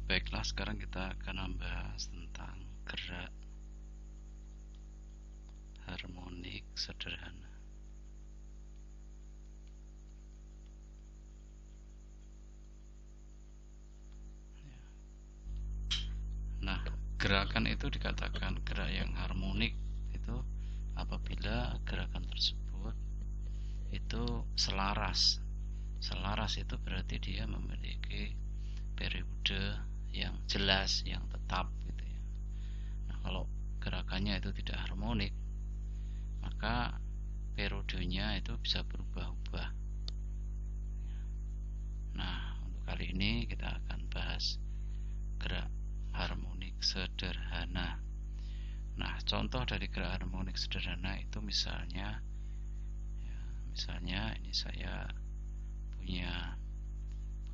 Baiklah, sekarang kita akan membahas tentang gerak harmonik sederhana. Nah, gerakan itu dikatakan gerak yang harmonik itu apabila gerakan tersebut itu selaras. Selaras itu berarti dia memiliki periode yang jelas, yang tetap gitu ya. Nah, kalau gerakannya itu tidak harmonik, maka periodenya itu bisa berubah-ubah. Nah, untuk kali ini kita akan bahas gerak harmonik sederhana. Nah, contoh dari gerak harmonik sederhana itu misalnya ini saya punya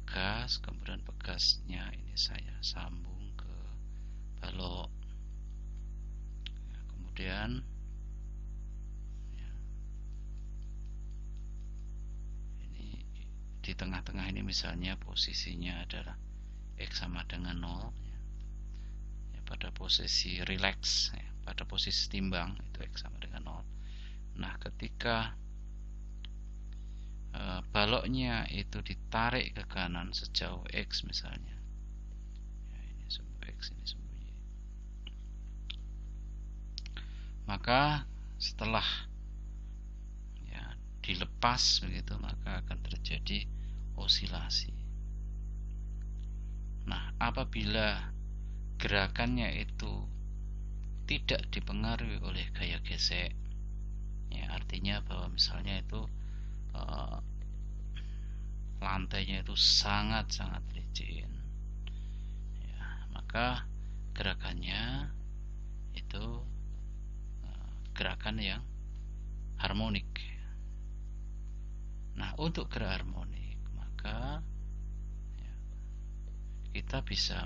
pegas, kemudian pegasnya ini saya sambung ke balok. Kemudian ini di tengah-tengah ini misalnya posisinya adalah X sama dengan 0 pada posisi relax pada posisi timbang itu X sama dengan 0. Nah, ketika baloknya itu ditarik ke kanan sejauh X misalnya, ini sumbu X, ini sumbu Y, maka setelah dilepas begitu, maka akan terjadi osilasi. Nah, apabila gerakannya itu tidak dipengaruhi oleh gaya gesek, artinya bahwa misalnya itu lantainya itu sangat-sangat licin, maka gerakannya itu gerakan yang harmonik. Nah, untuk gerak harmonik maka kita bisa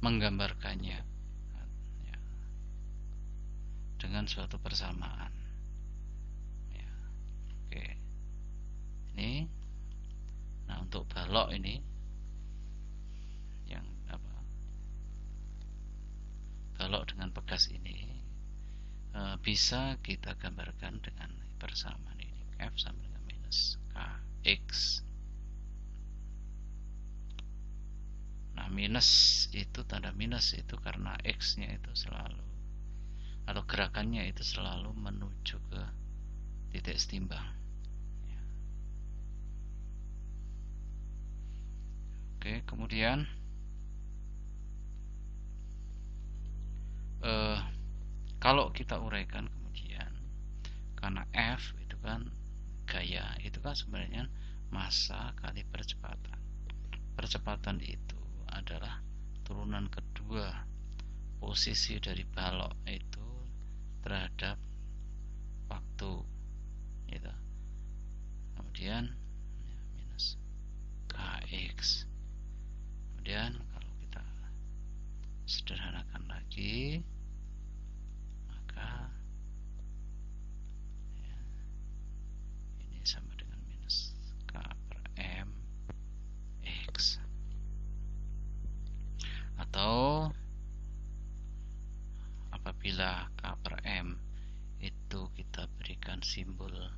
menggambarkannya dengan suatu persamaan. Oke, ini. Nah, untuk balok ini yang balok dengan pegas ini bisa kita gambarkan dengan persamaan ini, F sama dengan minus KX. Nah, minus itu, tanda minus itu karena X nya itu selalu, atau gerakannya itu selalu menuju ke titik setimbang. Oke, kemudian kalau kita uraikan kemudian, karena F itu kan gaya, itu kan sebenarnya massa kali percepatan. Percepatan itu adalah turunan kedua posisi dari balok itu terhadap waktu gitu. Kemudian minus KX. Kemudian kalau kita sederhanakan lagi, maka ini sama dengan minus K per M X. Atau apabila K per M itu kita berikan simbol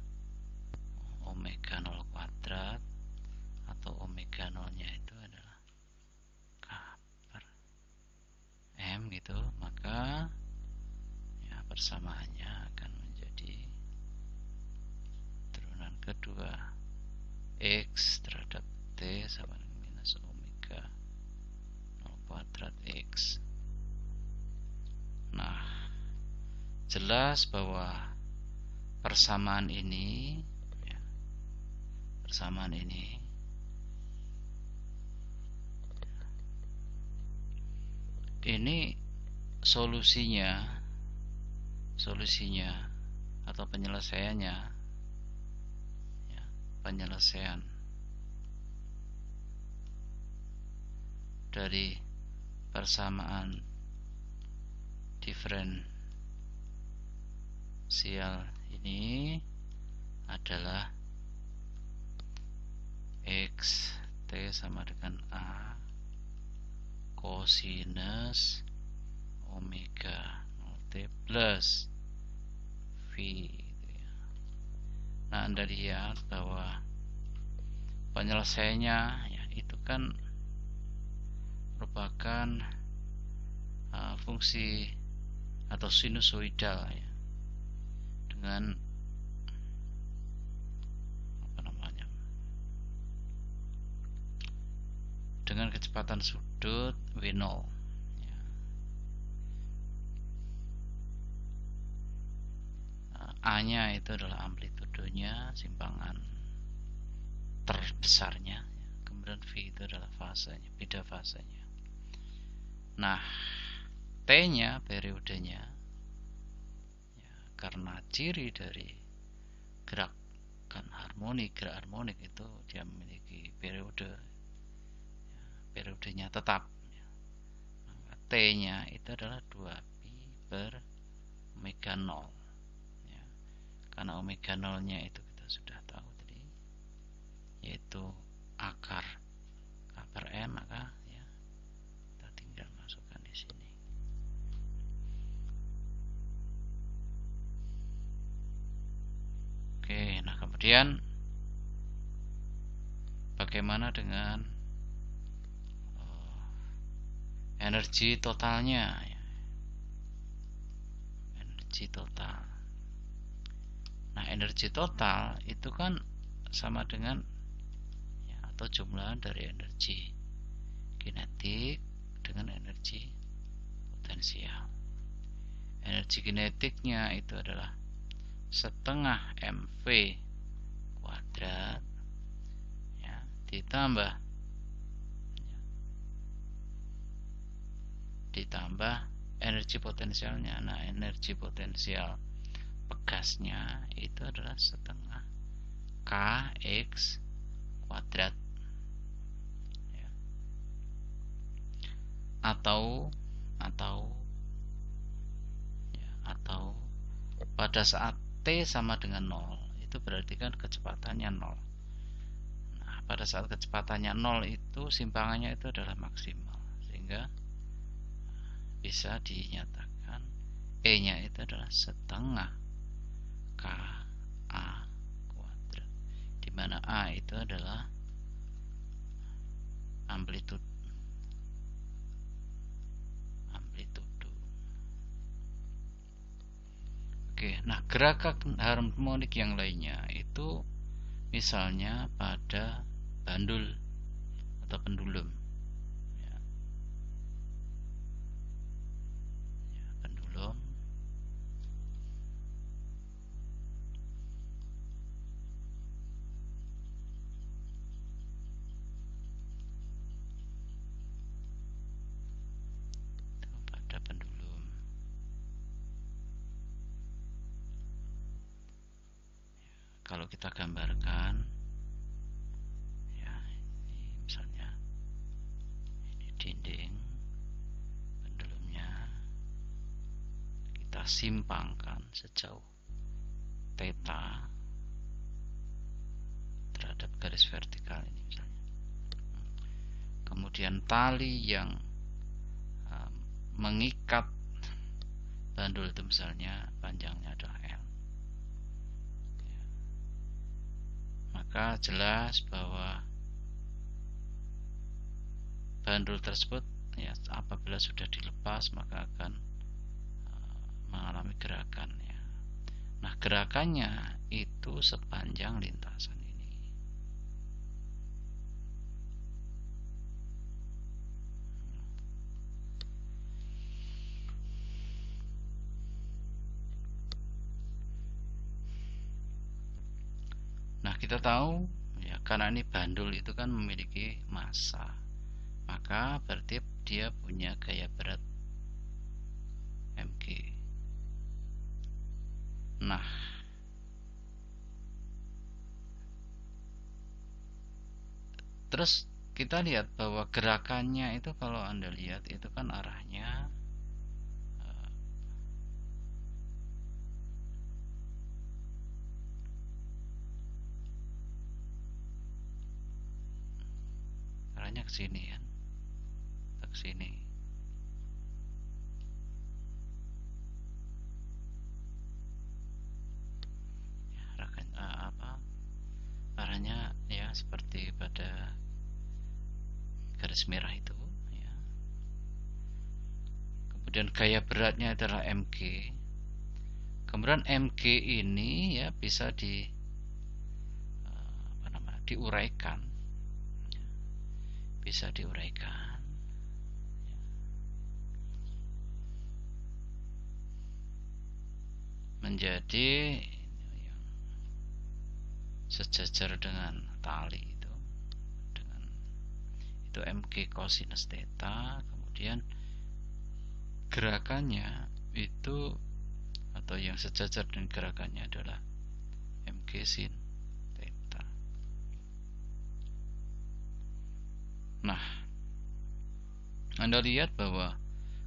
omega 0 kuadrat, atau omega 0 nya itu adalah K per M gitu, maka persamaannya akan menjadi turunan kedua X terhadap T sama dengan minus omega 0 kuadrat X. Nah, jelas bahwa persamaan ini ini solusinya atau penyelesaian dari persamaan diferensial ini adalah X T sama dengan A kosinus omega 0T plus V gitu ya. Nah, Anda lihat bahwa penyelesaiannya ya, itu kan merupakan fungsi atau sinusoidal ya, dengan dengan kecepatan sudut W0 ya. A nya itu adalah amplitudenya, simpangan terbesarnya ya. Kemudian V itu adalah fasenya, beda fasenya. Nah, T nya periodenya ya, karena ciri dari gerakan harmonik, gerak harmonik itu dia memiliki periode ya, periodenya tetap ya. Maka T nya itu adalah 2pi per omega 0 ya. Karena omega 0 nya itu kita sudah tahu tadi, yaitu akar K per M, maka ya kita tinggal masukkan di sini. Oke, nah kemudian bagaimana dengan energi totalnya ya. Energi total. Nah, energi total itu kan sama dengan ya, atau jumlah dari energi kinetik dengan energi potensial. Energi kinetiknya itu adalah setengah mv kuadrat ya, ditambah energi potensialnya. Nah, energi potensial pegasnya itu adalah setengah kx kuadrat ya. atau pada saat T sama dengan 0 itu berarti kan kecepatannya 0. Nah, pada saat kecepatannya 0 itu simpangannya itu adalah maksimal, sehingga bisa dinyatakan E nya itu adalah setengah KA kuadrat, di mana A itu adalah amplitude. Oke, nah gerakan harmonik yang lainnya itu misalnya pada bandul atau pendulum ya. Pendulum pada pendulum ya, kalau kita gambarkan ya, ini misalnya ini dinding pendulumnya, kita simpangkan sejauh theta terhadap garis vertikal ini misalnya. Kemudian tali yang mengikat bandul itu misalnya panjangnya adalah L ya. Maka jelas bahwa bandul tersebut ya, apabila sudah dilepas maka akan mengalami gerakan ya. Nah, gerakannya itu sepanjang lintasan ini. Nah, kita tahu ya, karena ini bandul itu kan memiliki massa, maka berarti dia punya gaya berat mg. Nah, terus kita lihat bahwa gerakannya itu kalau Anda lihat itu kan arahnya ke sini kan, ke sini. garis merah itu ya. Kemudian gaya beratnya adalah mg. Kemudian mg ini ya bisa diuraikan, bisa diuraikan menjadi yang sejajar dengan tali itu, mg cosinus theta. Kemudian gerakannya itu atau yang sejajar dengan gerakannya adalah mg sin theta. Nah, Anda lihat bahwa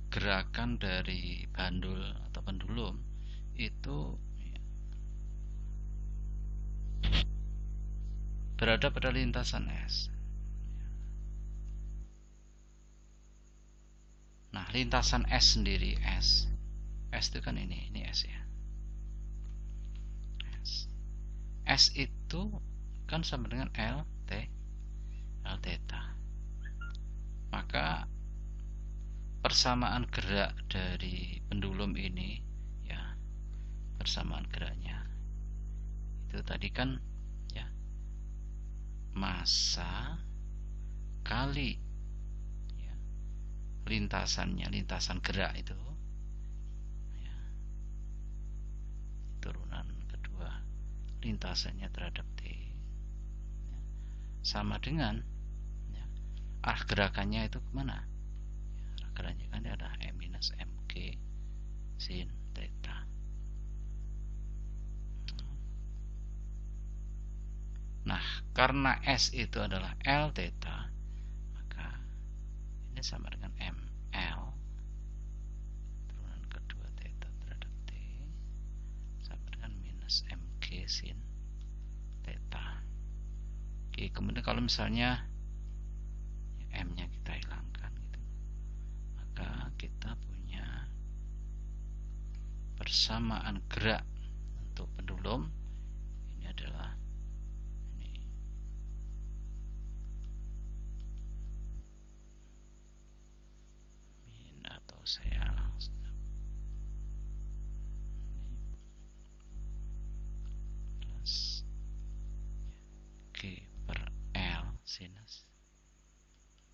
gerakan dari bandul atau pendulum itu berada pada lintasan S. Nah, lintasan S sendiri, S itu kan ini S ya. S itu kan sama dengan L theta. Maka persamaan gerak dari pendulum ini ya, persamaan geraknya itu tadi kan ya, massa kali ya, lintasannya, lintasan gerak itu ya, turunan kedua lintasannya terhadap T ya, sama dengan ya, arah gerakannya itu kemana ya, arah gerakannya kan adalah M minus mg sin theta. Nah, karena S itu adalah L theta, maka ini sama dengan ML turunan kedua theta terhadap T sama dengan minus mg sin theta. Oke, kemudian kalau misalnya M nya kita hilangkan gitu, maka kita punya persamaan gerak untuk pendulum ini adalah saya langsung plus G per L sinus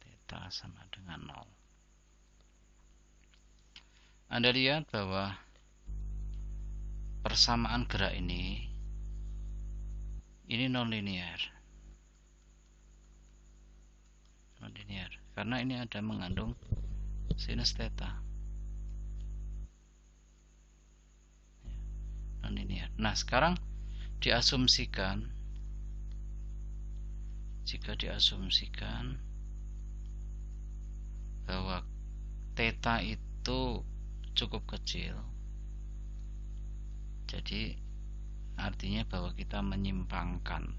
theta sama dengan 0. Anda lihat bahwa persamaan gerak ini nonlinear karena ini ada mengandung sinus theta nonlinear. Nah, sekarang diasumsikan, jika diasumsikan bahwa theta itu cukup kecil, jadi artinya bahwa kita menyimpangkan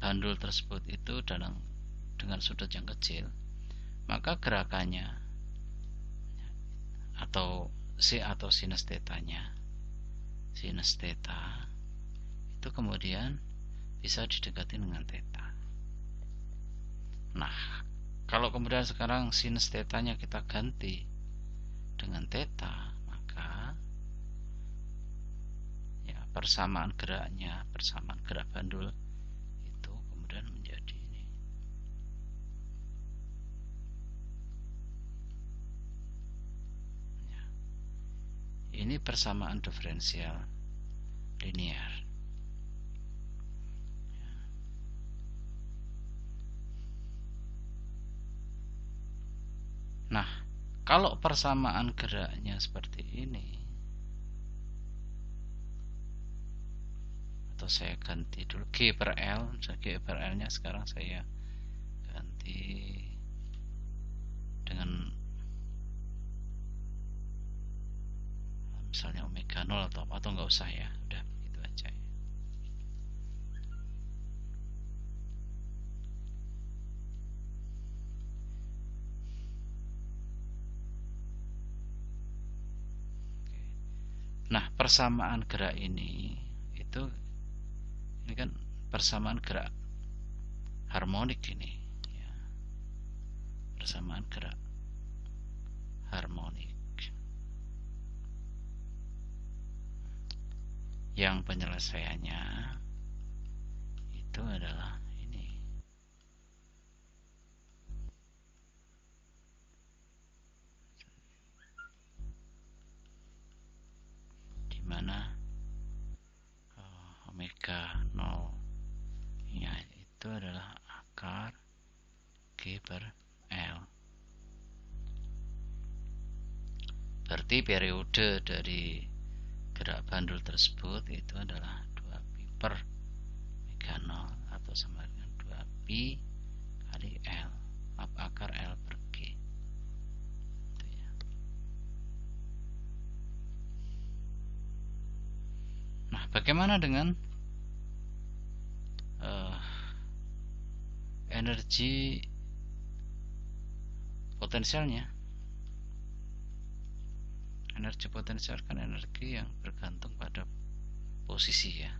bandul tersebut itu dengan sudut yang kecil, maka gerakannya atau sinus tetanya, sinus theta itu kemudian bisa didekati dengan theta. Nah, kalau kemudian sekarang sinus tetanya kita ganti dengan theta, maka ya persamaan geraknya, persamaan gerak bandul itu kemudian menjadi ini. Ya. Ini persamaan diferensial linear. Nah, kalau persamaan geraknya seperti ini, atau saya ganti dulu G per L, G per L nya sekarang saya ganti dengan misalnya omega 0 atau nggak usah ya, udah begitu aja ya. Nah, persamaan gerak ini kan persamaan gerak harmonik ini. persamaan gerak harmonik. Yang penyelesaiannya itu adalah ini. Dimana omega 0 ya, itu adalah akar G per L. Berarti periode dari gerak bandul tersebut itu adalah 2pi per omega 0 atau sama dengan 2pi kali L, akar L per G. Itu ya. Nah, bagaimana dengan energi potensialnya? Energi potensial kan energi yang bergantung pada posisi ya.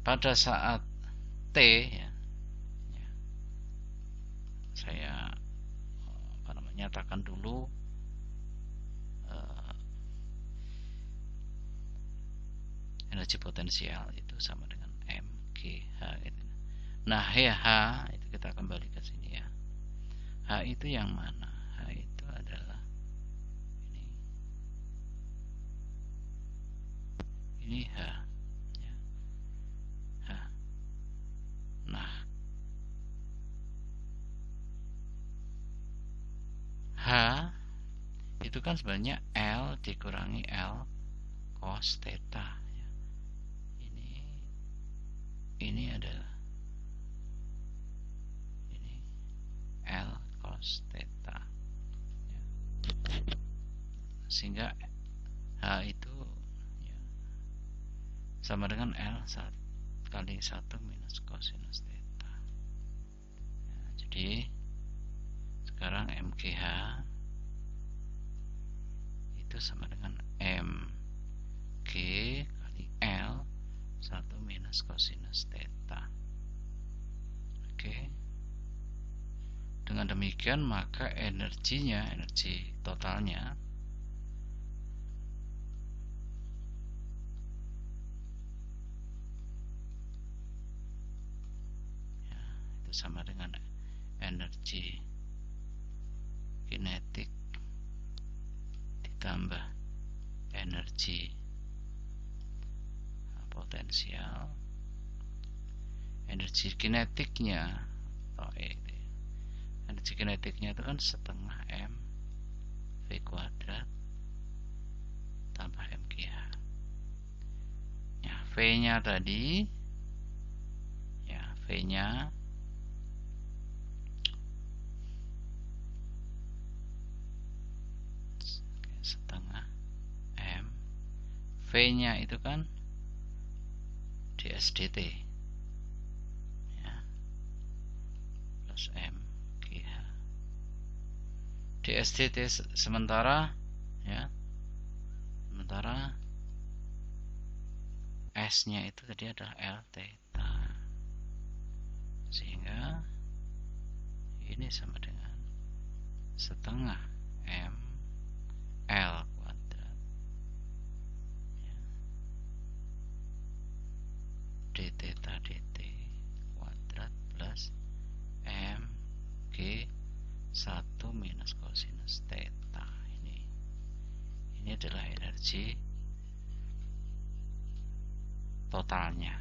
Pada saat T ya, saya nyatakan dulu energi potensial itu sama dengan mgh gitu. Nah, H itu kita kembali ke sini ya. H itu yang mana? H itu adalah ini H ya. H. Nah, H itu kan sebenarnya L dikurangi L cos theta ya. Ini adalah ini L cos theta ya. Sehingga H itu ya, sama dengan L kali 1 minus cosinus theta ya. Jadi sekarang mgh itu sama dengan mg kali L 1 minus cosinus theta. Oke. Dengan demikian maka energinya, energi totalnya ya, itu sama dengan energi kinetik ditambah energi potensial. Energi kinetiknya energi kinetiknya itu kan setengah m v kuadrat tambah mgh ya. V nya tadi ya, V nya setengah m, V nya itu kan ds dt ya, plus mgh. Ds dt sementara ya, sementara S nya itu tadi adalah L theta, sehingga ini sama dengan setengah m L kuadrat ya, d theta dt kuadrat plus m g 1 minus cosinus theta. Ini adalah energi totalnya.